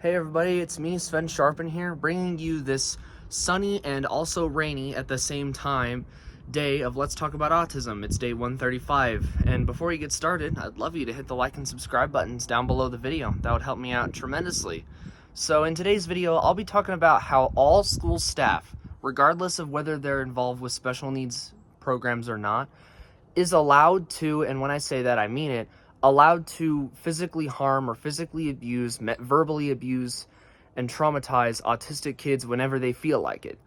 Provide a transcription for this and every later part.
Hey everybody, it's me, Sven Sharpen here, bringing you this sunny and also rainy at the same time day of Let's Talk About Autism. It's day 135, and before you get started, I'd love you to hit the like and subscribe buttons down below the video. That would help me out tremendously. So in today's video, I'll be talking about how all school staff, regardless of whether they're involved with special needs programs or not, is allowed to, and when I say that I mean it, allowed to physically harm or physically abuse, verbally abuse, and traumatize autistic kids whenever they feel like it.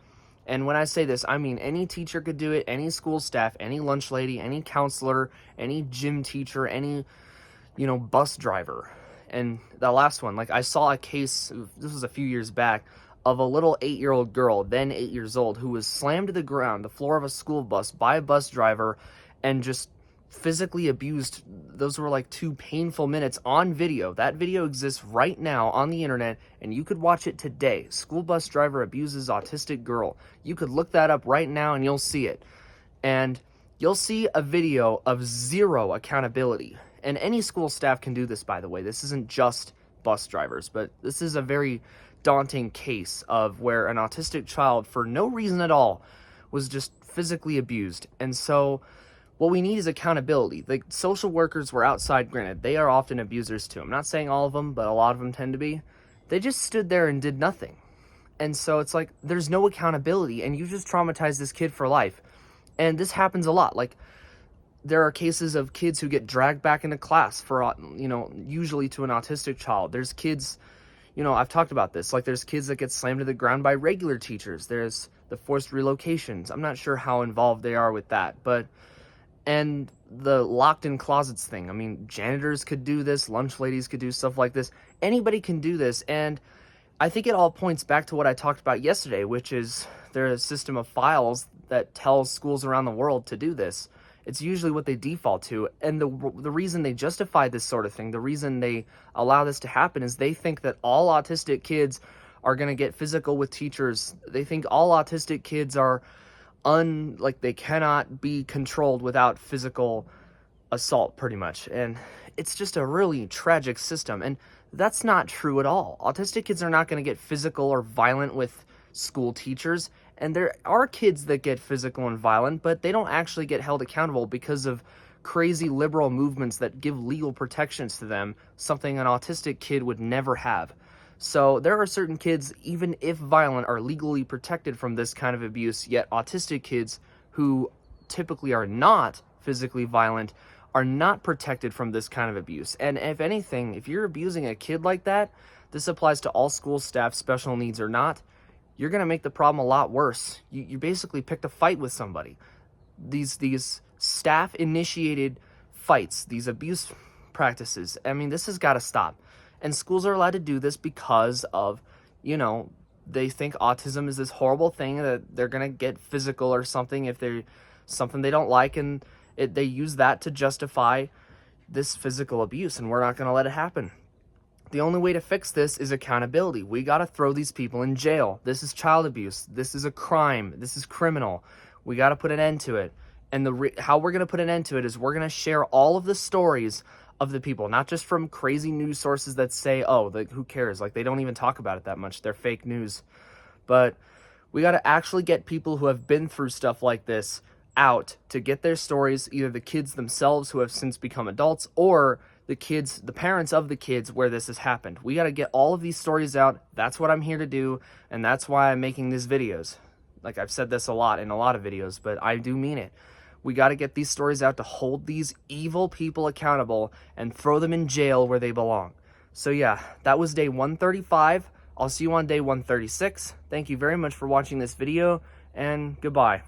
And when I say this, I mean any teacher could do it, any school staff, any lunch lady, any counselor, any gym teacher, any, bus driver. And the last one, like I saw a case, this was a few years back, of a little 8-year-old girl, then 8 years old, who was slammed to the ground, the floor of a school bus, by a bus driver, and just physically abused. Those were like 2 painful minutes on video. That video exists right now on the internet, and you could watch it today. School bus driver abuses autistic girl. You could look that up right now and you'll see it. And you'll see a video of zero accountability. And any school staff can do this, by the way. This isn't just bus drivers, but this is a very daunting case of where an autistic child, for no reason at all, was just physically abused. And so what we need is accountability. The social workers were outside, granted, they are often abusers too. I'm not saying all of them, but a lot of them tend to be. They just stood there and did nothing. And so it's like, there's no accountability, and you just traumatize this kid for life. And this happens a lot. Like, there are cases of kids who get dragged back into class for, usually to an autistic child. There's kids, I've talked about this. Like, there's kids that get slammed to the ground by regular teachers. There's the forced relocations. I'm not sure how involved they are with that, and the locked in closets thing. I mean, janitors could do this, lunch ladies could do stuff like this. Anybody can do this, and I think it all points back to what I talked about yesterday, which is there's a system of files that tells schools around the world to do this. It's usually what they default to, and the reason they justify this sort of thing, the reason they allow this to happen, is they think that all autistic kids are going to get physical with teachers. They think all autistic kids are they cannot be controlled without physical assault, pretty much. And it's just a really tragic system, and that's not true at all. Autistic kids are not going to get physical or violent with school teachers, and there are kids that get physical and violent, but they don't actually get held accountable because of crazy liberal movements that give legal protections to them, something an autistic kid would never have. So there are certain kids, even if violent, are legally protected from this kind of abuse, yet autistic kids who typically are not physically violent are not protected from this kind of abuse. And if anything, if you're abusing a kid like that, this applies to all school staff, special needs or not, you're going to make the problem a lot worse. You basically picked a fight with somebody. These staff-initiated fights, these abuse practices, I mean, this has got to stop. And schools are allowed to do this because of, they think autism is this horrible thing that they're going to get physical or something if they're something they don't like, and they use that to justify this physical abuse, and we're not going to let it happen. The only way to fix this is accountability. We got to throw these people in jail. This is child abuse. This is a crime. This is criminal. We got to put an end to it. And how we're going to put an end to it is we're going to share all of the stories of the people, not just from crazy news sources that say, who cares? Like, they don't even talk about it that much. They're fake news. But we got to actually get people who have been through stuff like this out to get their stories, either the kids themselves who have since become adults or the parents of the kids where this has happened. We got to get all of these stories out. That's what I'm here to do, and that's why I'm making these videos. Like, I've said this a lot in a lot of videos, but I do mean it. We got to get these stories out to hold these evil people accountable and throw them in jail where they belong. So yeah, that was day 135. I'll see you on day 136. Thank you very much for watching this video, and goodbye.